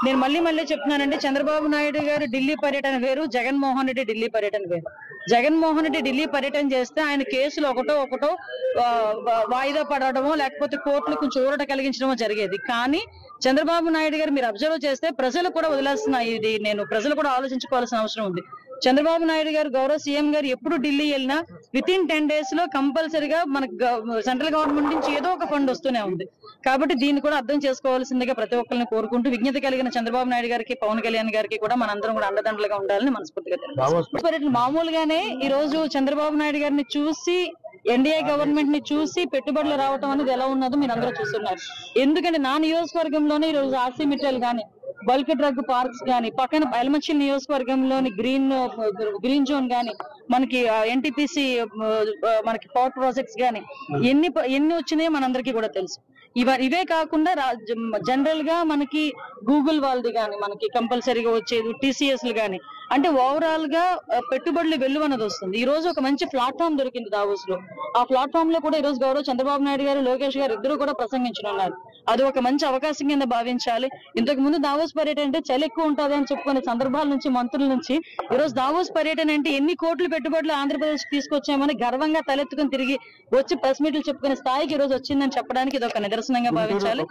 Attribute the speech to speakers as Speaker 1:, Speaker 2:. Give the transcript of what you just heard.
Speaker 1: నేను మళ్ళీ చెప్తున్నానండి, చంద్రబాబు నాయుడు గారు ఢిల్లీ పర్యటన వేరు, జగన్మోహన్ రెడ్డి ఢిల్లీ పర్యటన వేరు. జగన్మోహన్ రెడ్డి ఢిల్లీ పర్యటన చేస్తే ఆయన కేసులు ఒకటో వాయిదా పడడమో లేకపోతే కోర్టులు కొంచెం ఊరట కలిగించడమో జరిగేది. కానీ చంద్రబాబు నాయుడు గారు మీరు అబ్జర్వ్ చేస్తే ప్రజలు కూడా వదిలేస్తున్నా, ఇది నేను ప్రజలు కూడా ఆలోచించుకోవాల్సిన అవసరం ఉంది. చంద్రబాబు నాయుడు గారు గౌరవ సీఎం గారు ఎప్పుడు ఢిల్లీ వెళ్ళినా వితిన్ 10 days లో కంపల్సరిగా మనకు సెంట్రల్ గవర్నమెంట్ నుంచి ఏదో ఒక ఫండ్ వస్తూనే ఉంది. కాబట్టి దీన్ని కూడా అర్థం చేసుకోవాల్సిందిగా ప్రతి ఒక్కరిని కోరుకుంటూ, విజ్ఞత కలిగిన చంద్రబాబు నాయుడు గారికి, పవన్ కళ్యాణ్ గారికి కూడా మనందరం కూడా అండదండలుగా ఉండాలని మనస్ఫూర్తిగా తెలియజేస్తున్నాం. మామూలుగానే ఈ రోజు చంద్రబాబు నాయుడు గారిని చూసి, ఎన్డీఏ గవర్నమెంట్ ని చూసి పెట్టుబడులు రావటం అనేది ఎలా ఉన్నదో మీరు అందరూ చూస్తున్నారు. ఎందుకంటే నా నియోజకవర్గంలోనే ఈ రోజు ఆర్సీ మిట్టల్ గానీ, బల్క్ డ్రగ్ పార్క్స్ గానీ, పక్కన ఎలమంచిల్ నియోజకవర్గంలోని గ్రీన్ జోన్ గానీ, మనకి ఎన్టీపీసీ మనకి పవర్ ప్రాజెక్ట్స్ గానీ ఎన్ని వచ్చినాయో మనందరికీ కూడా తెలుసు. ఇవే కాకుండా జనరల్ గా మనకి గూగుల్ వాళ్ళది గానీ, మనకి కంపల్సరీగా వచ్చేది టీసీఎస్ గానీ, అంటే ఓవరాల్ గా పెట్టుబడులు వెలువ అనేది వస్తుంది. ఈ రోజు ఒక మంచి ప్లాట్ఫామ్ దొరికింది దావోస్ లో. ఆ ప్లాట్ఫామ్ లో కూడా ఈ రోజు గౌరవ చంద్రబాబు నాయుడు గారు, లోకేష్ గారు ఇద్దరు కూడా ప్రసంగించనున్నారు. అది ఒక మంచి అవకాశం కింద భావించాలి. ఇంతకు ముందు దావోస్ పర్యటన అంటే చలి ఎక్కువ ఉంటుంది అని చెప్పుకునే సందర్భాల నుంచి, మంత్రుల నుంచి ఈ రోజు దావోస్ పర్యటన అంటే ఎన్ని కోట్ల పెట్టుబడులు ఆంధ్రప్రదేశ్ తీసుకొచ్చామని గర్వంగా తలెత్తుకుని తిరిగి వచ్చి ప్రెస్ మీట్లు చెప్పుకునే స్థాయికి ఈ రోజు వచ్చిందని చెప్పడానికి ఇది ఒక నిదర్శనంగా భావించాలి.